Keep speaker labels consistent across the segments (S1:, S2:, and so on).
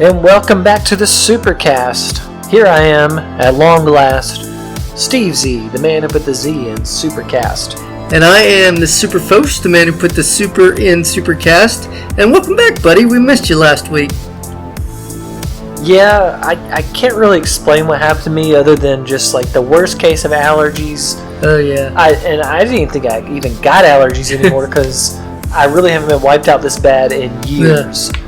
S1: And welcome back to the SuperCaZt. Here I am, at long last, Steve Z, the man who put the Z in SuperCaZt.
S2: And I am the Superfosh, the man who put the super in SuperCaZt. And welcome back, buddy. We missed you last week.
S1: Yeah, I can't really explain what happened to me other than just like the worst case of allergies.
S2: Oh, yeah.
S1: I didn't even think I even got allergies anymore because I really haven't been wiped out this bad in years. Yeah.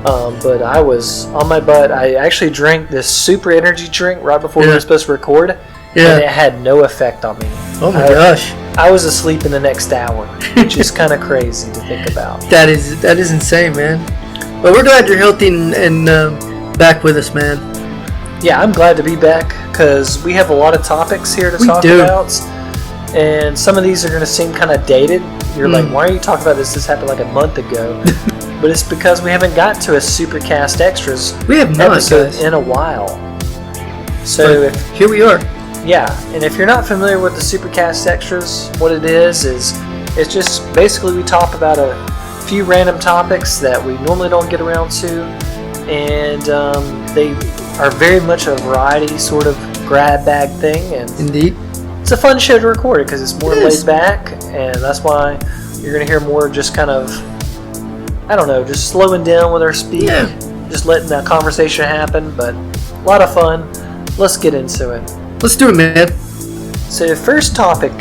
S1: But I was on my butt. I actually drank this super energy drink right before we were supposed to record, and it had no effect on me.
S2: Oh my gosh.
S1: I was asleep in the next hour, which is kind of crazy to think about.
S2: That is insane, man. Well, we're glad you're healthy and back with us, man.
S1: Yeah, I'm glad to be back because we have a lot of topics here to talk about, and some of these are going to seem kind of dated. You're like, why are you talking about this? This happened like a month ago. But it's because we haven't got to a SuperCaZt Extras episode in a while. So
S2: here we are.
S1: Yeah, and if you're not familiar with the SuperCaZt Extras, what it is it's just basically we talk about a few random topics that we normally don't get around to, and they are very much a variety sort of grab bag thing. And
S2: indeed,
S1: it's a fun show to record it because it's more laid back, and that's why you're going to hear more just kind of, I don't know, just slowing down with our speed, just letting that conversation happen, but a lot of fun. Let's get into it.
S2: Let's do it, man.
S1: So the first topic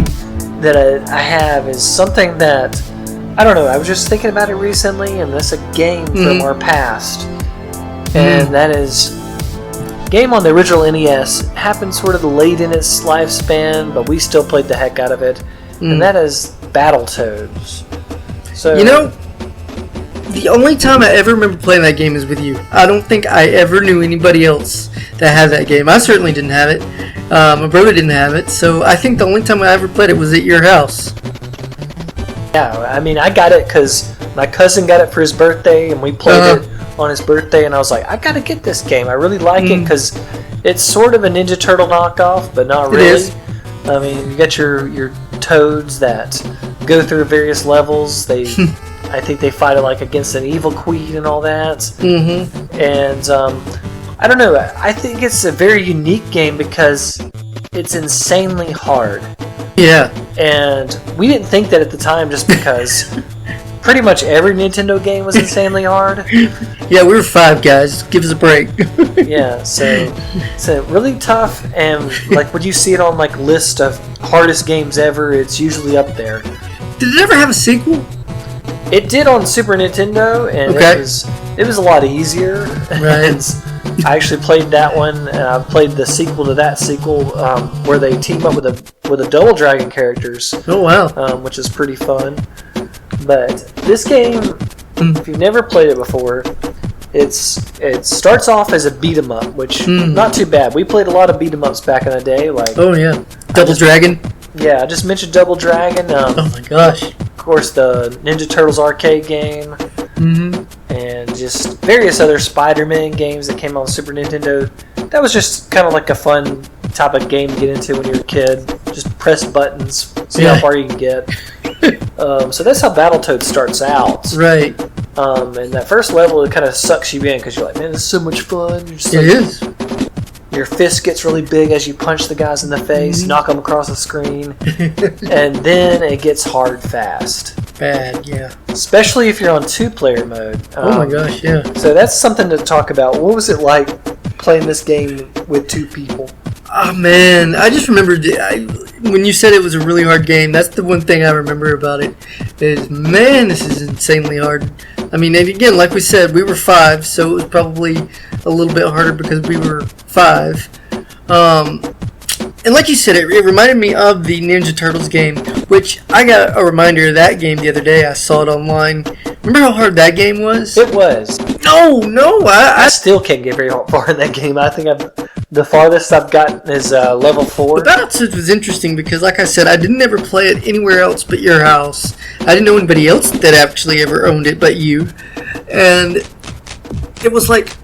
S1: that I have is something that, I don't know, I was just thinking about it recently, and that's a game from our past. And that is a game on the original NES. It happened sort of late in its lifespan, but we still played the heck out of it. And that is Battletoads. So,
S2: you know, the only time I ever remember playing that game is with you. I don't think I ever knew anybody else that had that game. I certainly didn't have it. My brother didn't have it. So I think the only time I ever played it was at your house.
S1: Yeah, I mean, I got it because my cousin got it for his birthday, and we played it on his birthday, and I was like, I gotta get this game. I really like it because it's sort of a Ninja Turtle knockoff, but not really. It is. I mean, you got your toads that go through various levels. They... I think they fight like against an evil queen and all that. And I don't know. I think it's a very unique game because it's insanely hard.
S2: Yeah.
S1: And we didn't think that at the time just because pretty much every Nintendo game was insanely hard.
S2: Yeah, we were 5 guys. Give us a break.
S1: Yeah, so it's really tough. And like when you see it on like list of hardest games ever, it's usually up there.
S2: Did it ever have a sequel?
S1: It did on Super Nintendo, and it was a lot easier.
S2: Right.
S1: I actually played that one, and I played the sequel to that sequel, where they team up with a Double Dragon characters.
S2: Oh wow!
S1: Which is pretty fun. But this game, if you've never played it before, it starts off as a beat 'em up, which not too bad. We played a lot of beat 'em ups back in the day, like
S2: Double Dragon.
S1: Yeah, I just mentioned Double Dragon.
S2: Oh my gosh.
S1: Of course, the Ninja Turtles arcade game, and just various other Spider-Man games that came on Super Nintendo. That was just kind of like a fun type of game to get into when you were a kid. Just press buttons, see how far you can get. So that's how Battletoads starts out.
S2: Right.
S1: And that first level, it kind of sucks you in because you're like, man, this is so much fun.
S2: It is.
S1: Your fist gets really big as you punch the guys in the face, knock them across the screen, and then it gets hard fast.
S2: Bad, yeah.
S1: Especially if you're on 2-player mode.
S2: Oh my gosh, yeah.
S1: So that's something to talk about. What was it like playing this game with 2 people?
S2: Oh man, I just remembered when you said it was a really hard game. That's the one thing I remember about it. Is man, this is insanely hard. I mean, and again, like we said, we were 5, so it was probably a little bit harder because we were 5. And like you said, it reminded me of the Ninja Turtles game, which I got a reminder of that game the other day. I saw it online. Remember how hard that game was?
S1: It was.
S2: No, I
S1: still can't get very far in that game. I think the farthest I've gotten is level 4.
S2: The Battletoads was interesting because, like I said, I didn't ever play it anywhere else but your house. I didn't know anybody else that actually ever owned it but you. And it was like,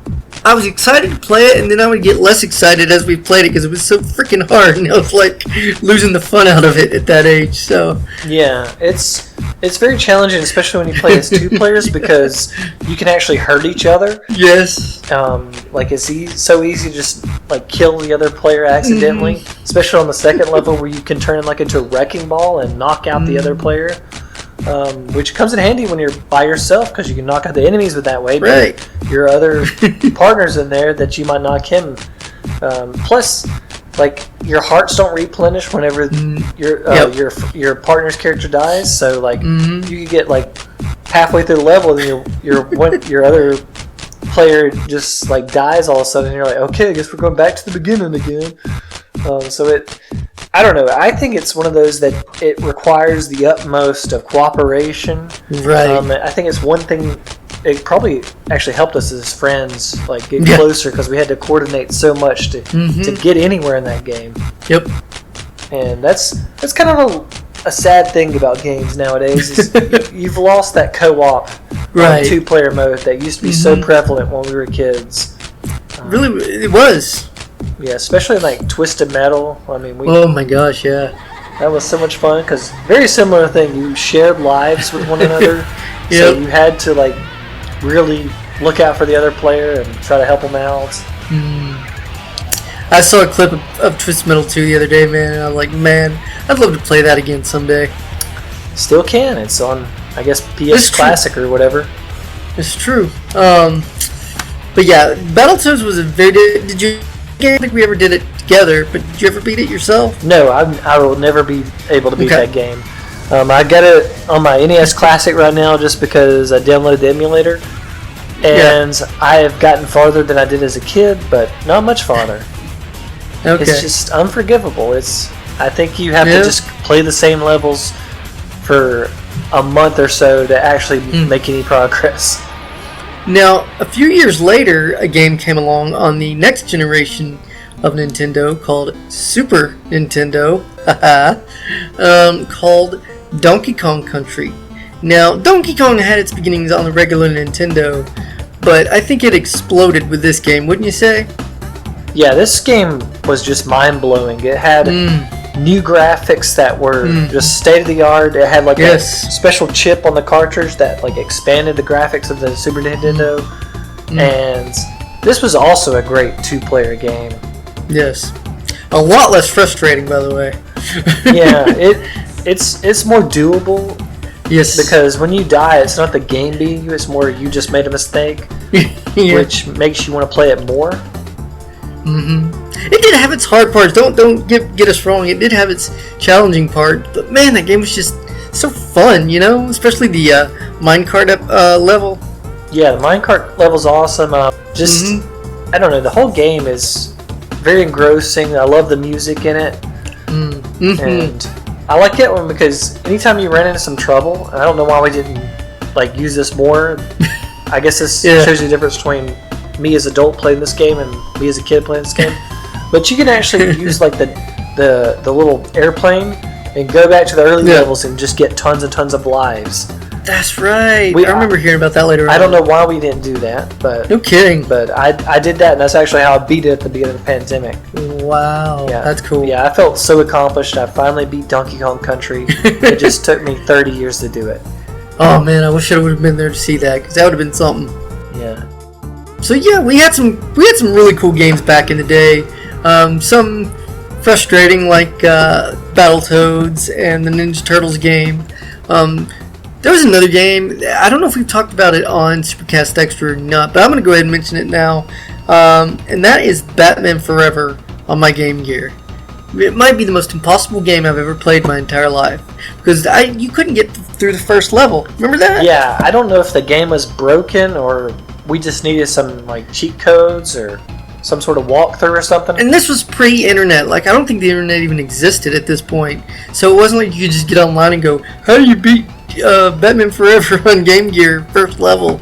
S2: I was excited to play it, and then I would get less excited as we played it because it was so freaking hard, and I was like losing the fun out of it at that age. So
S1: yeah, it's very challenging, especially when you play as two players, because you can actually hurt each other.
S2: Yes.
S1: Like it's so easy to just like kill the other player accidentally, especially on the second level where you can turn like into a wrecking ball and knock out the other player. Which comes in handy when you're by yourself because you can knock out the enemies with that way.
S2: Right.
S1: But your other partner's in there that you might knock him. Plus, like your hearts don't replenish whenever your partner's character dies. So like you could get like halfway through the level and your other player just like dies all of a sudden. And you're like, okay, I guess we're going back to the beginning again. I don't know. I think it's one of those that it requires the utmost of cooperation.
S2: Right.
S1: I think it's one thing. It probably actually helped us as friends, like get closer because we had to coordinate so much to get anywhere in that game.
S2: Yep.
S1: And that's kind of a sad thing about games nowadays. Is you've lost that co-op, two-player mode that used to be so prevalent when we were kids.
S2: Really, it was.
S1: Yeah, especially like Twisted Metal. I mean,
S2: oh my gosh, yeah.
S1: That was so much fun because very similar thing. You shared lives with one another, so you had to like really look out for the other player and try to help them out.
S2: I saw a clip of Twisted Metal 2 the other day, man, and I was like, man, I'd love to play that again someday.
S1: Still can. It's on, I guess, PS Classic or whatever.
S2: It's true. But yeah, Battletoads was a very... Did you... I don't think we ever did it together, but did you ever beat it yourself?
S1: No, I will never be able to beat that game. I got it on my NES Classic right now just because I downloaded the emulator, and I have gotten farther than I did as a kid, but not much farther. Okay. It's just unforgivable. I think you have to just play the same levels for a month or so to actually make any progress.
S2: Now, a few years later, a game came along on the next generation of Nintendo called Super Nintendo, called Donkey Kong Country. Now, Donkey Kong had its beginnings on the regular Nintendo, but I think it exploded with this game, wouldn't you say?
S1: Yeah, this game was just mind-blowing. It had new graphics that were just state-of-the-art. It had like a special chip on the cartridge that like expanded the graphics of the Super Nintendo. And this was also a great two-player game.
S2: Yes. A lot less frustrating, by the way.
S1: Yeah, it's more doable.
S2: Yes.
S1: Because when you die, it's not the game beating you, it's more you just made a mistake, which makes you want to play it more.
S2: It did have its hard parts. Don't get us wrong. It did have its challenging part, but man, that game was just so fun. You know, especially the minecart level. Yeah, the minecart level's awesome. I don't know. The whole game is very engrossing. I love the music in it, and I like it one because anytime you run into some trouble, and I don't know why we didn't like use this more. I guess this shows you the difference between me as an adult playing this game and me as a kid playing this game. But you can actually use like the little airplane and go back to the early levels and just get tons and tons of lives. That's right. I remember hearing about that later on. I don't know why we didn't do that, but no kidding. But I did that, and that's actually how I beat it at the beginning of the pandemic. Wow, that's cool. Yeah, I felt so accomplished. I finally beat Donkey Kong Country. It just took me 30 years to do it. Oh man, I wish I would have been there to see that, because that would have been something. Yeah. So yeah, we had some really cool games back in the day. Some frustrating, like Battletoads and the Ninja Turtles game. There was another game. I don't know if we've talked about it on SuperCaZt Extra or not, but I'm going to go ahead and mention it now. And that is Batman Forever on my Game Gear. It might be the most impossible game I've ever played my entire life, because you couldn't get through the first level. Remember that? Yeah, I don't know if the game was broken or we just needed some like cheat codes or some sort of walkthrough or something. And this was pre-internet. Like, I don't think the internet even existed at this point. So it wasn't like you could just get online and go, how do you beat Batman Forever on Game Gear first level?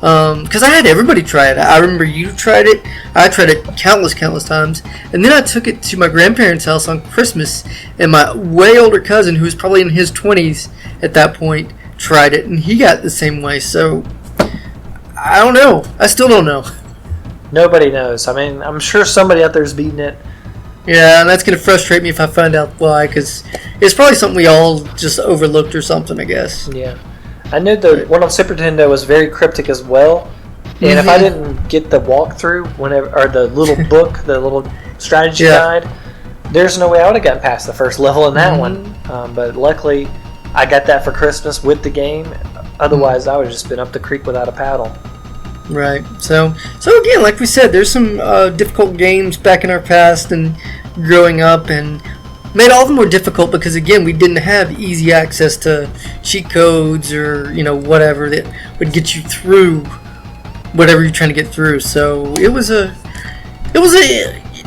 S2: Because I had everybody try it. I remember you tried it. I tried it countless times. And then I took it to my grandparents' house on Christmas, and my way older cousin, who was probably in his 20s at that point, tried it, and he got the same way. So I don't know. I still don't know.
S1: Nobody knows. I mean, I'm sure somebody out there is beating it.
S2: Yeah, and that's going to frustrate me if I find out why, because it's probably something we all just overlooked or something, I guess.
S1: Yeah. I knew the one on Super Nintendo was very cryptic as well. And if I didn't get the walkthrough, or the little book, the little strategy guide, there's no way I would have gotten past the first level in that one. But luckily, I got that for Christmas with the game. Otherwise, I would have just been up the creek without a paddle.
S2: Right. So again, like we said, there's some difficult games back in our past and growing up, and made all the more difficult because, again, we didn't have easy access to cheat codes or, whatever that would get you through whatever you're trying to get through. So it was a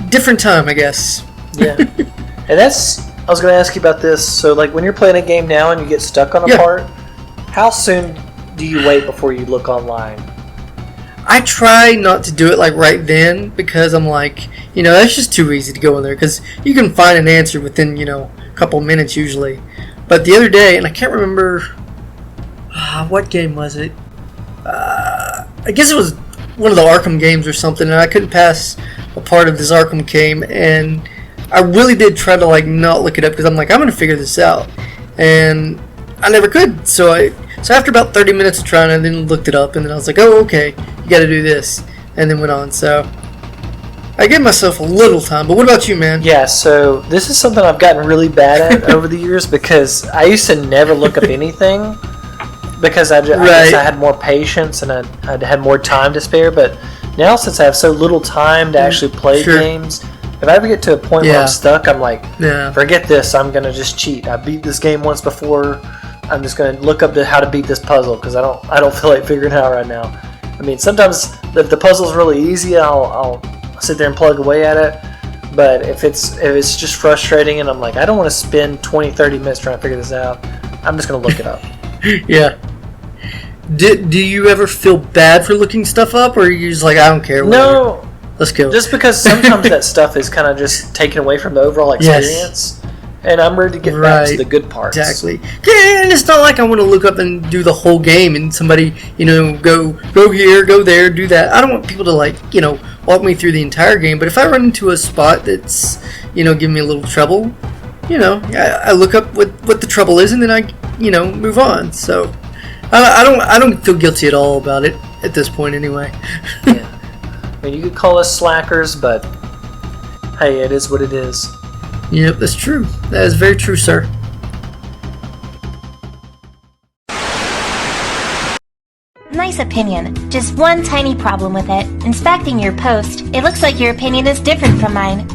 S2: different time, I guess.
S1: Yeah. And I was going to ask you about this. So, like, when you're playing a game now and you get stuck on a part, how soon do you wait before you look online?
S2: I try not to do it like right then, because I'm like, that's just too easy to go in there, because you can find an answer within, a couple minutes usually. But the other day, and I can't remember, what game was it? I guess it was one of the Arkham games or something, and I couldn't pass a part of this Arkham game, and I really did try to not look it up, because I'm like, I'm going to figure this out. And I never could, so after about 30 minutes of trying, I then looked it up, and then I was like, oh, okay, you got to do this, and then went on. So I gave myself a little time. But what about you, man?
S1: Yeah, so this is something I've gotten really bad at over the years, because I used to never look up anything, because I guess I had more patience and I'd had more time to spare. But now, since I have so little time to actually play games, if I ever get to a point where I'm stuck, I'm like, forget this, I'm going to just cheat. I beat this game once before. I'm just going to look up how to beat this puzzle, because I don't feel like figuring it out right now. I mean, sometimes if the puzzle's really easy, I'll sit there and plug away at it. But if it's just frustrating and I'm like, I don't want to spend 20, 30 minutes trying to figure this out, I'm just going to look it up.
S2: Yeah. Do you ever feel bad for looking stuff up, or are you just like, I don't care? Whatever.
S1: No.
S2: Let's go.
S1: Just because sometimes that stuff is kind of just taken away from the overall experience. Yes. And I'm ready to get back to the good parts.
S2: Exactly. Yeah, and it's not like I want to look up and do the whole game and somebody, go here, go there, do that. I don't want people to walk me through the entire game. But if I run into a spot that's, giving me a little trouble, I look up what the trouble is, and then I, move on. So I don't feel guilty at all about it at this point, anyway.
S1: Yeah. I mean, you could call us slackers, but hey, it is what it is.
S2: Yep, that's true. That is very true, sir.
S3: Nice opinion. Just one tiny problem with it. Inspecting your post, it looks like your opinion is different from mine.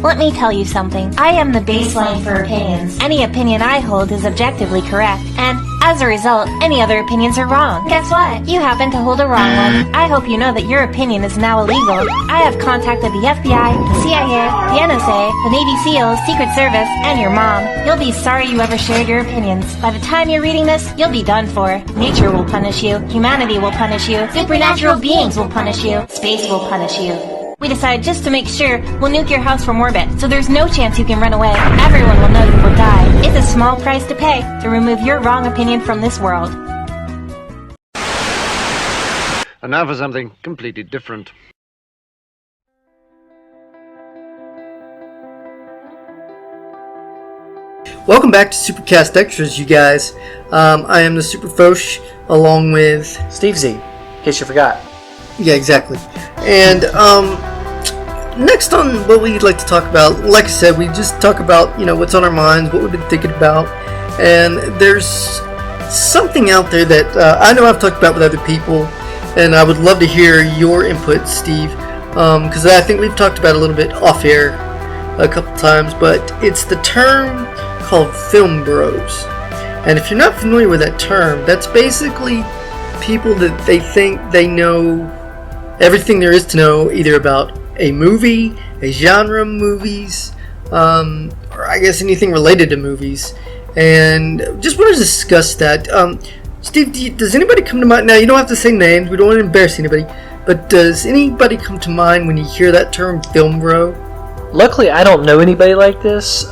S3: Let me tell you something. I am the baseline for opinions. Any opinion I hold is objectively correct, and as a result, any other opinions are wrong. Guess what? You happen to hold a wrong one. I hope you know that your opinion is now illegal. I have contacted the FBI, the CIA, the NSA, the Navy SEALs, Secret Service, and your mom. You'll be sorry you ever shared your opinions. By the time you're reading this, you'll be done for. Nature will punish you. Humanity will punish you. Supernatural beings will punish you. Space will punish you. We decided, just to make sure, we'll nuke your house from orbit, so there's no chance you can run away. Everyone will know you will die. It's a small price to pay to remove your wrong opinion from this world.
S4: And now for something completely different.
S2: Welcome back to SuperCaZt Extras, you guys. I am the SuperFosh, along with
S1: Steve Z, in case you forgot.
S2: Yeah, exactly. And next on what we'd like to talk about, like I said, we just talk about what's on our minds, what we've been thinking about, and there's something out there that I know I've talked about with other people, and I would love to hear your input, Steve, because I think we've talked about it a little bit off air a couple times, but it's the term called film bros. And if you're not familiar with that term, that's basically people that they think they know everything there is to know, either about a movie, a genre of movies, or I guess anything related to movies. And just want to discuss that. Steve, does anybody come to mind? Now, you don't have to say names, we don't want to embarrass anybody, but does anybody come to mind when you hear that term, film bro?
S1: Luckily, I don't know anybody like this.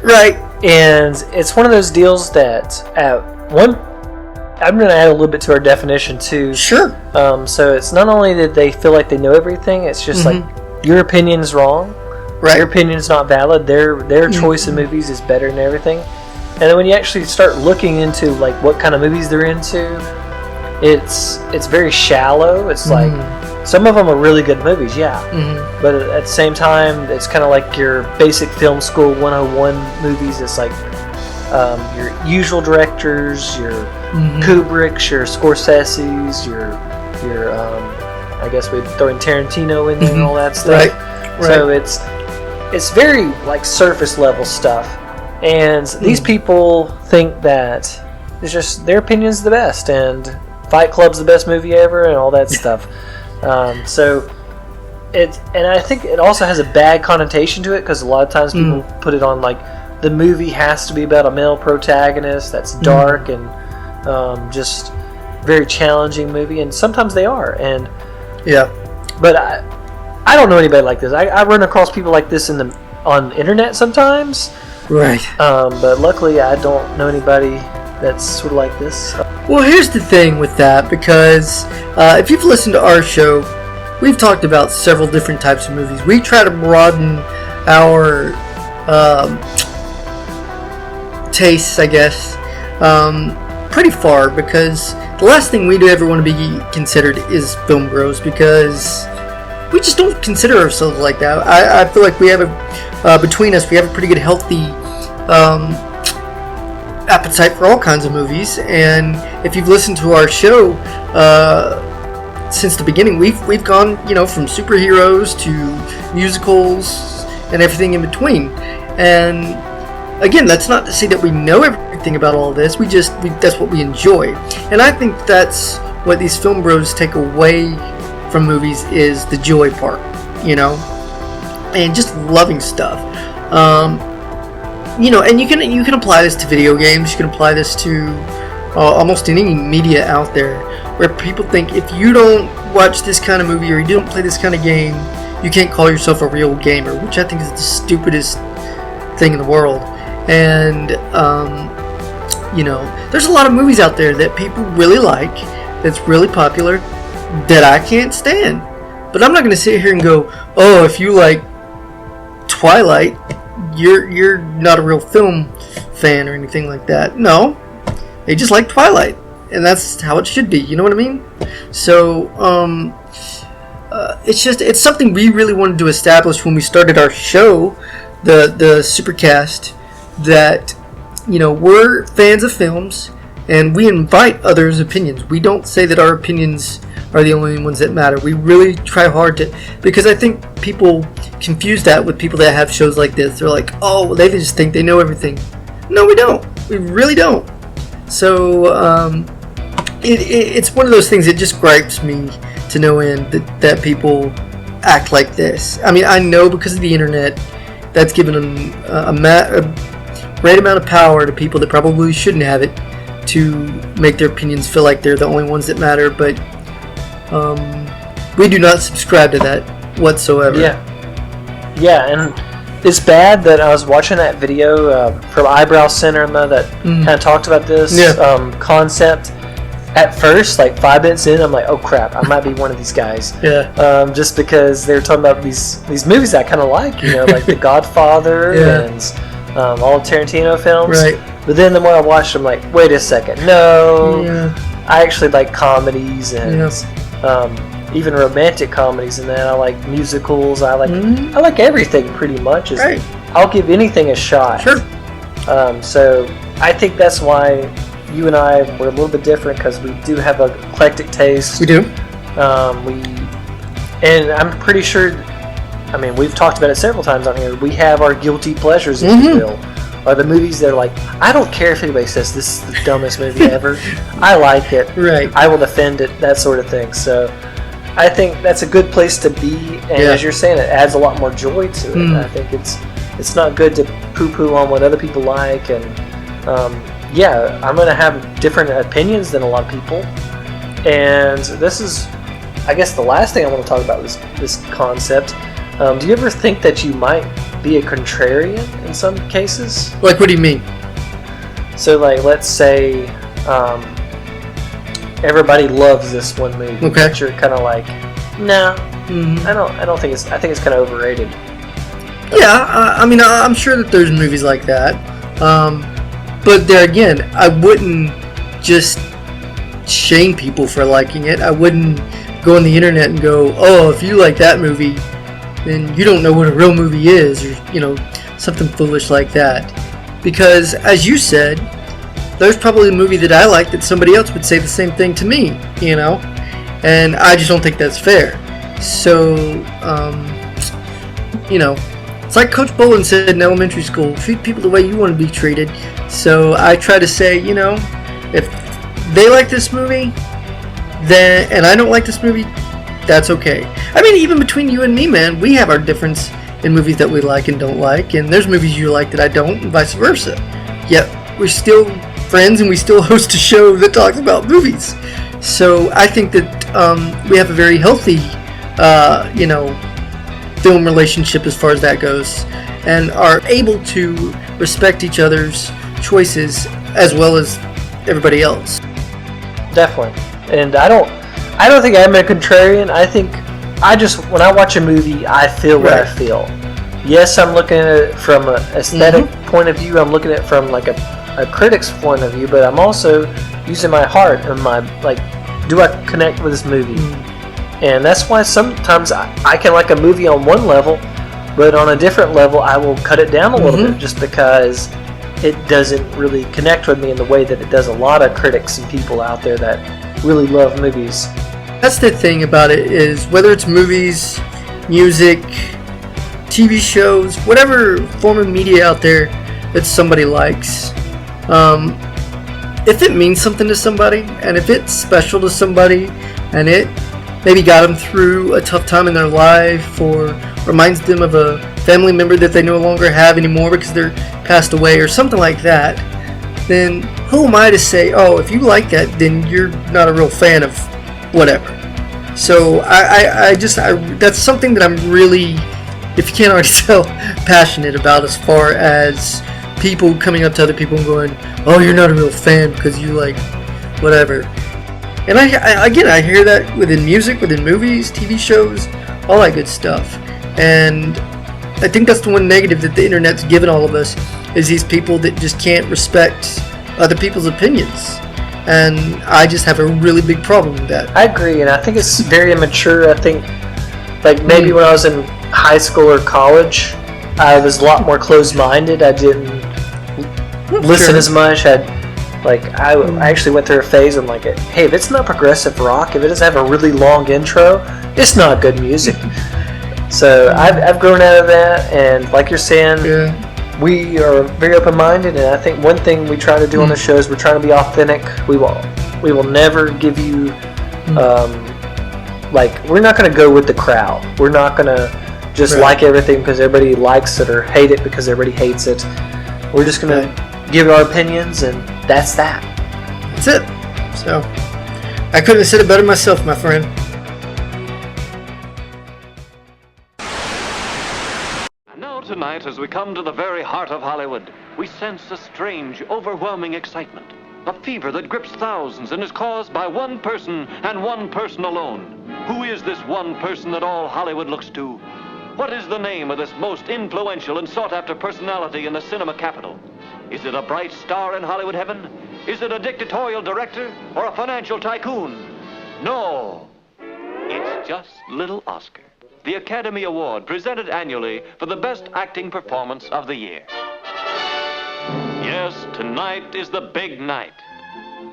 S2: Right.
S1: And it's one of those deals that at one I'm going to add a little bit to our definition too.
S2: Sure.
S1: So it's not only that they feel like they know everything, it's just like your opinion's wrong.
S2: Right.
S1: Your opinion's not valid. Their choice of movies is better than everything. And then when you actually start looking into like what kind of movies they're into, it's very shallow. It's like some of them are really good movies, but at the same time, it's kind of like your basic film school 101 movies. It's like your usual directors, your Kubricks, your Scorseses, your I guess we'd throw in Tarantino in there and all that stuff.
S2: Right.
S1: So it's very like surface level stuff, and these people think that it's just their opinion's the best, and Fight Club's the best movie ever, and all that stuff. So and I think it also has a bad connotation to it, because a lot of times people put it on like the movie has to be about a male protagonist that's dark and just very challenging movie, and sometimes they are, and but I don't know anybody like this. I run across people like this on internet sometimes,
S2: right?
S1: But luckily I don't know anybody that's sort of like this.
S2: Well, here's the thing with that, because if you've listened to our show, we've talked about several different types of movies. We try to broaden our tastes, I guess, pretty far, because the last thing we do ever want to be considered is film bros, because we just don't consider ourselves like that. I feel like we have between us, we have a pretty good, healthy appetite for all kinds of movies. And if you've listened to our show since the beginning, we've gone, from superheroes to musicals and everything in between. And again, that's not to say that we know everything about all this. That's what we enjoy. And I think that's what these film bros take away from movies, is the joy part, and just loving stuff. And you can apply this to video games. You can apply this to almost any media out there, where people think if you don't watch this kind of movie or you don't play this kind of game, you can't call yourself a real gamer, which I think is the stupidest thing in the world. And there's a lot of movies out there that people really like, that's really popular, that I can't stand. But I'm not going to sit here and go, oh, if you like Twilight, you're not a real film fan or anything like that. No, they just like Twilight, and that's how it should be. You know what I mean? So it's something we really wanted to establish when we started our show, the SuperCaZt, that we're fans of films, and we invite others' opinions. We don't say that our opinions are the only ones that matter. We really try hard to, because I think people confuse that with people that have shows like this. They're like, oh, they just think they know everything. No, we don't. We really don't. So it's one of those things that just gripes me to no end that people act like this. I mean, I know because of the internet, that's given them a great amount of power to people that probably shouldn't have it, to make their opinions feel like they're the only ones that matter. But we do not subscribe to that whatsoever.
S1: Yeah, and it's bad that I was watching that video from Eyebrow Cinema that kind of talked about this concept. At first, like 5 minutes in, I'm like, oh crap, I might be one of these guys. Just because they're talking about these movies that I kind of like, like The Godfather and all of Tarantino films.
S2: Right.
S1: But then the more I watched, I'm like, wait a second, no. I actually like comedies and even romantic comedies, and then I like musicals. I like everything pretty much.
S2: Right.
S1: I'll give anything a shot.
S2: Sure.
S1: So I think that's why you and I were a little bit different, because we do have an eclectic taste.
S2: We do.
S1: And I'm pretty sure, I mean, we've talked about it several times on here. We have our guilty pleasures, if you will. Are the movies that are like, I don't care if anybody says this is the dumbest movie ever. I like it.
S2: Right.
S1: I will defend it, that sort of thing. So I think that's a good place to be. And as you're saying, it adds a lot more joy to it. I think it's not good to poo-poo on what other people like. And I'm going to have different opinions than a lot of people. And this is, I guess, the last thing I want to talk about is this concept. Do you ever think that you might be a contrarian in some cases?
S2: Like, what do you mean?
S1: So, like, let's say everybody loves this one movie.
S2: Okay.
S1: But you're kind of like, no, I don't think it's. I think it's kind of overrated.
S2: Yeah, I mean, I'm sure that there's movies like that. But there again, I wouldn't just shame people for liking it. I wouldn't go on the internet and go, oh, if you like that movie, then you don't know what a real movie is, or, something foolish like that. Because, as you said, there's probably a movie that I like that somebody else would say the same thing to me, and I just don't think that's fair. So, it's like Coach Bolin said in elementary school, treat people the way you want to be treated. So I try to say, if they like this movie, and I don't like this movie, that's okay. I mean, even between you and me, man, we have our difference in movies that we like and don't like, and there's movies you like that I don't, and vice versa. Yet we're still friends, and we still host a show that talks about movies. So I think that we have a very healthy, film relationship as far as that goes, and are able to respect each other's choices as well as everybody else.
S1: Definitely. And I don't think I'm a contrarian. I think when I watch a movie, I feel what I feel. Yes, I'm looking at it from an aesthetic point of view. I'm looking at it from like a critic's point of view, but I'm also using my heart and my, do I connect with this movie? And that's why sometimes I can like a movie on one level, but on a different level I will cut it down a little bit just because it doesn't really connect with me in the way that it does a lot of critics and people out there that really love movies.
S2: That's the thing about it, is whether it's movies, music, TV shows, whatever form of media out there that somebody likes, if it means something to somebody, and if it's special to somebody, and it maybe got them through a tough time in their life, or reminds them of a family member that they no longer have anymore because they're passed away, or something like that, then who am I to say, oh, if you like that, then you're not a real fan of whatever. So I that's something that I'm really, if you can't already tell, passionate about, as far as people coming up to other people and going, oh, you're not a real fan because you like whatever. And I hear that within music, within movies, TV shows, all that good stuff. And I think that's the one negative that the internet's given all of us, is these people that just can't respect other people's opinions. And I just have a really big problem with that.
S1: I agree, and I think it's very immature. I think, maybe when I was in high school or college, I was a lot more closed-minded. I didn't listen as much. I actually went through a phase of hey, if it's not progressive rock, if it doesn't have a really long intro, it's not good music. So I've grown out of that, and like you're saying, we are very open-minded, and I think one thing we try to do on the show is we're trying to be authentic. We will never give you, we're not going to go with the crowd. We're not going to just like everything because everybody likes it, or hate it because everybody hates it. We're just going to give our opinions, and that's that.
S2: That's it. So, I couldn't have said it better myself, my friend.
S5: Tonight, as we come to the very heart of Hollywood, we sense a strange, overwhelming excitement. A fever that grips thousands and is caused by one person and one person alone. Who is this one person that all Hollywood looks to? What is the name of this most influential and sought-after personality in the cinema capital? Is it a bright star in Hollywood heaven? Is it a dictatorial director or a financial tycoon? No, it's just little Oscar, the Academy Award presented annually for the best acting performance of the year. Yes, tonight is the big night.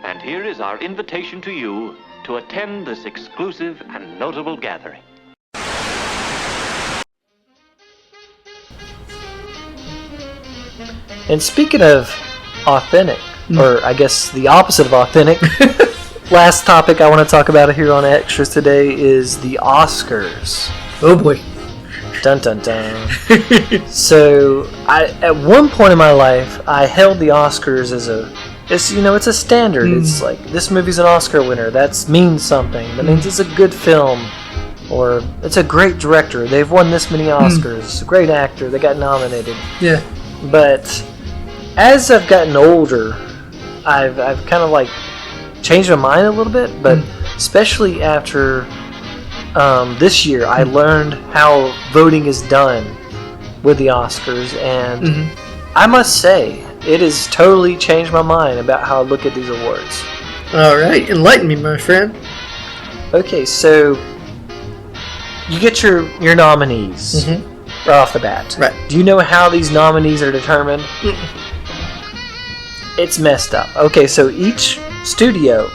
S5: And here is our invitation to you to attend this exclusive and notable gathering.
S1: And speaking of authentic, or I guess the opposite of authentic, last topic I want to talk about here on Extras today is the Oscars.
S2: Oh boy.
S1: Dun dun dun. So, at one point in my life, I held the Oscars as it's a standard. It's like, this movie's an Oscar winner. That means something. That means it's a good film. Or, it's a great director. They've won this many Oscars. It's a great actor. They got nominated.
S2: Yeah.
S1: But, as I've gotten older, I've kind of changed my mind a little bit, but especially after this year, I learned how voting is done with the Oscars, and I must say, it has totally changed my mind about how I look at these awards.
S2: All right, enlighten me, my friend.
S1: Okay, so you get your nominees right off the bat.
S2: Right.
S1: Do you know how these nominees are determined? It's messed up. Okay, so each studio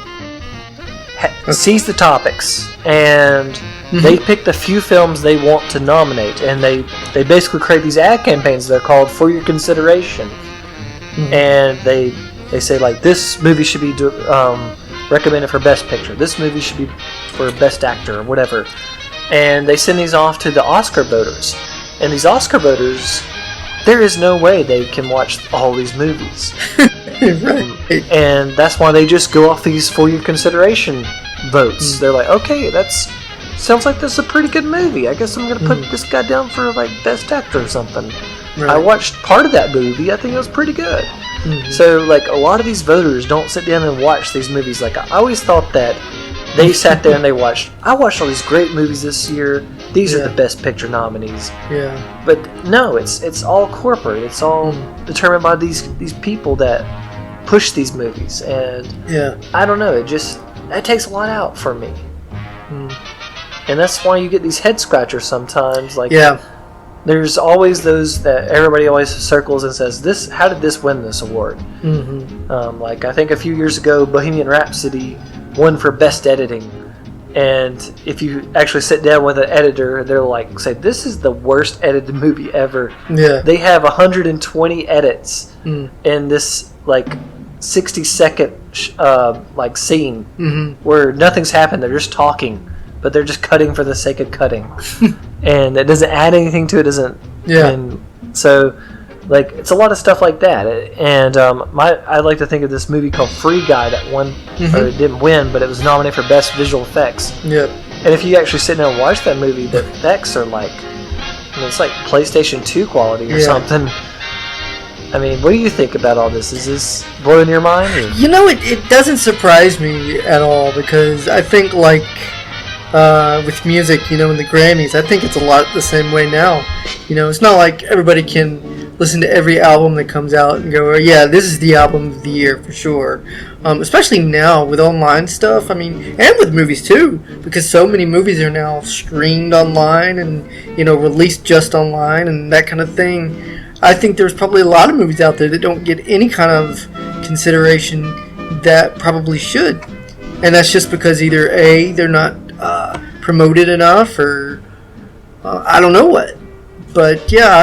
S1: sees the topics, and they pick the few films they want to nominate, and they basically create these ad campaigns. They're called For Your Consideration. And they say, like, this movie should be recommended for Best Picture. This movie should be for Best Actor or whatever. And they send these off to the Oscar voters. And these Oscar voters, there is no way they can watch all these movies.
S2: Right.
S1: And that's why they just go off these For Your Consideration votes. They're like, okay, sounds like this is a pretty good movie. I guess I'm going to put this guy down for, like, Best Actor or something. Right. I watched part of that movie. I think it was pretty good. So, like, a lot of these voters don't sit down and watch these movies. Like, I always thought that they sat there and I watched all these great movies this year. These are the Best Picture nominees. Yeah. But no, it's all corporate. It's all determined by these people that push these movies. And I don't know. It takes a lot out for me. And that's why you get these head scratchers sometimes. Like, there's always those that everybody always circles and says, how did this win this award? Like, I think a few years ago, Bohemian Rhapsody won for Best Editing. And if you actually sit down with an editor, they're like, say, this is the worst edited movie ever. They have 120 edits in this, like, 60-second like scene where nothing's happened. They're just talking, but they're just cutting for the sake of cutting. And it doesn't add anything to it. And so, like, it's a lot of stuff like that. And I like to think of this movie called Free Guy that won, or it didn't win, but it was nominated for Best Visual Effects. And if you actually sit down and watch that movie, the effects are like, it's like PlayStation 2 quality or something. I mean, what do you think about all this? Is this blowing your mind? Or?
S2: You know, it doesn't surprise me at all, because I think, like, with music, in the Grammys, I think it's a lot the same way now. It's not like everybody can listen to every album that comes out and go, oh, yeah, this is the album of the year for sure. Especially now with online stuff, and with movies too, because so many movies are now streamed online and, released just online and that kind of thing. I think there's probably a lot of movies out there that don't get any kind of consideration that probably should. And that's just because either A, they're not promoted enough, or I don't know what. But yeah,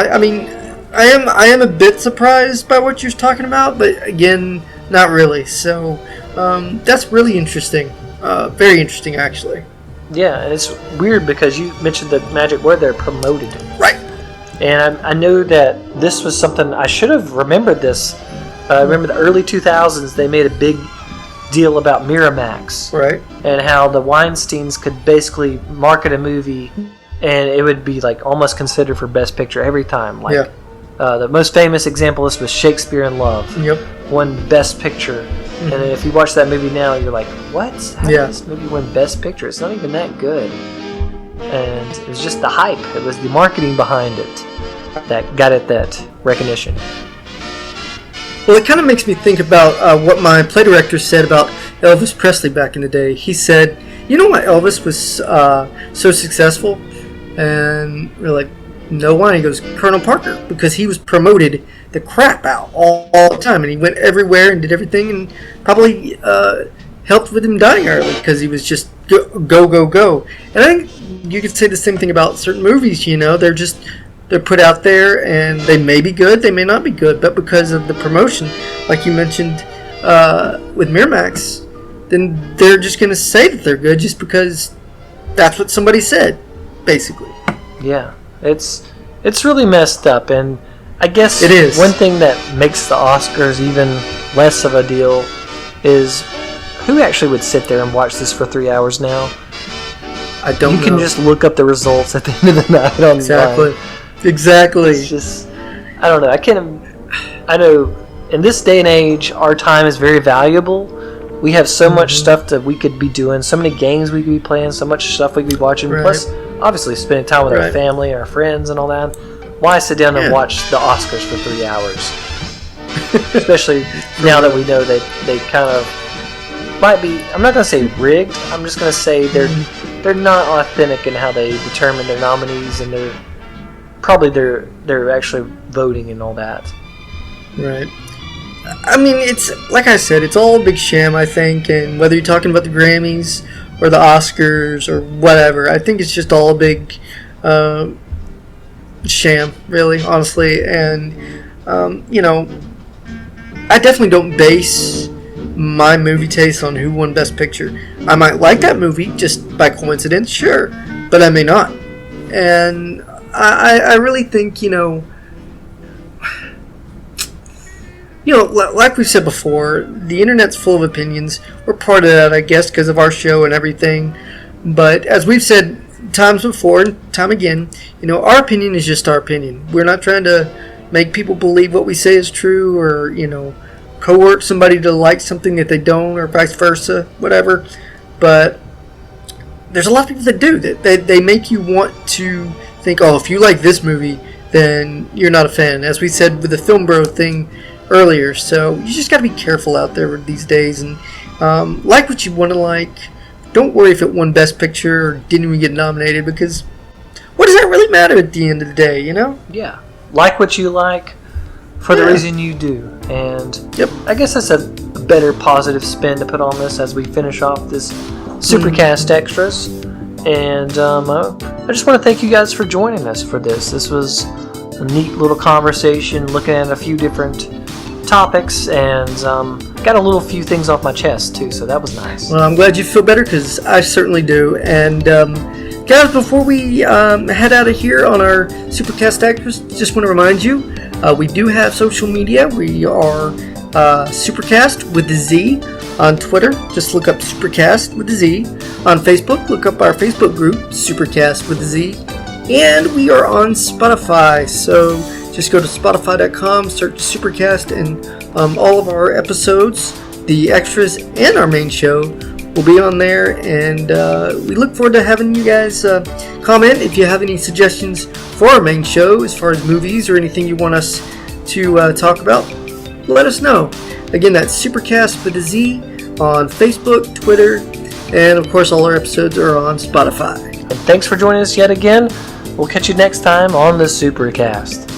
S2: I am a bit surprised by what you're talking about, but again, not really. So that's really interesting. Very interesting, actually.
S1: Yeah, and it's weird because you mentioned the magic word there, promoted.
S2: Right.
S1: And I know that this was something I should have remembered this. I remember the early 2000s, they made a big deal about Miramax.
S2: Right.
S1: And how the Weinsteins could basically market a movie and it would be like almost considered for Best Picture every time. Like, the most famous example of this was Shakespeare in Love. Won Best Picture. And then if you watch that movie now, you're like, what? How did this movie win Best Picture? It's not even that good. And it was just the hype. It was the marketing behind it that got it that recognition.
S2: Well, it kind of makes me think about what my play director said about Elvis Presley back in the day. He said, you know why Elvis was so successful? And we're like, no, why? He goes, Colonel Parker, because he was promoted the crap out all the time, and he went everywhere and did everything, and probably helped with him dying early because he was just go. And I think you could say the same thing about certain movies. They're put out there, and they may be good, they may not be good, but because of the promotion, like you mentioned with Miramax, then they're just going to say that they're good just because that's what somebody said, basically.
S1: Yeah, it's really messed up, and I guess
S2: it is.
S1: One thing that makes the Oscars even less of a deal is who actually would sit there and watch this for 3 hours now?
S2: I don't know.
S1: You can just look up the results at the end of the night online.
S2: Exactly.
S1: It's just, I don't know. I know in this day and age, our time is very valuable, we have so much stuff that we could be doing, so many games we could be playing, so much stuff we could be watching.
S2: Right.
S1: Plus, obviously, spending time with our family, our friends, and all that. Why sit down and watch the Oscars for 3 hours? Especially now that we know they kind of might be. I'm not going to say rigged. I'm just going to say they're not authentic in how they determine their nominees, and they're actually voting and all that.
S2: Right. I mean, it's like I said, it's all a big sham, I think, and whether you're talking about the Grammys or the Oscars or whatever, I think it's just all a big sham, really, honestly. And I definitely don't base my movie taste on who won Best Picture. I might like that movie just by coincidence, sure, but I may not. And I really think, like we said before, the internet's full of opinions. We're part of that, I guess, because of our show and everything. But as we've said times before and time again, our opinion is just our opinion. We're not trying to make people believe what we say is true, or, coerce somebody to like something that they don't, or vice versa, whatever. But there's a lot of people that do that. They make you want to think, oh, if you like this movie, then you're not a fan, as we said with the Film Bro thing earlier. So you just got to be careful out there these days, and like what you want to like. Don't worry if it won Best Picture or didn't even get nominated, because what does that really matter at the end of the day,
S1: Yeah. Like what you like for the reason you do. And I guess that's a better positive spin to put on this as we finish off this SuperCaZt Extras. And I just want to thank you guys for joining us for this. This was a neat little conversation looking at a few different topics, and got a little few things off my chest too, so that was nice.
S2: Well, I'm glad you feel better, because I certainly do. And guys, before we head out of here on our SuperCaZt Extras, just want to remind you, we do have social media. We are SuperCaZt with the Z on Twitter. Just look up SuperCaZt with the Z. On Facebook, look up our Facebook group, SuperCaZt with the Z. And we are on Spotify, so just go to Spotify.com, search SuperCaZt, and all of our episodes, the extras, and our main show will be on there. And we look forward to having you guys comment if you have any suggestions for our main show as far as movies or anything you want us to talk about. Let us know. Again, that's SuperCaZt with a Z on Facebook, Twitter, and of course all our episodes are on Spotify.
S1: And thanks for joining us yet again. We'll catch you next time on the SuperCaZt.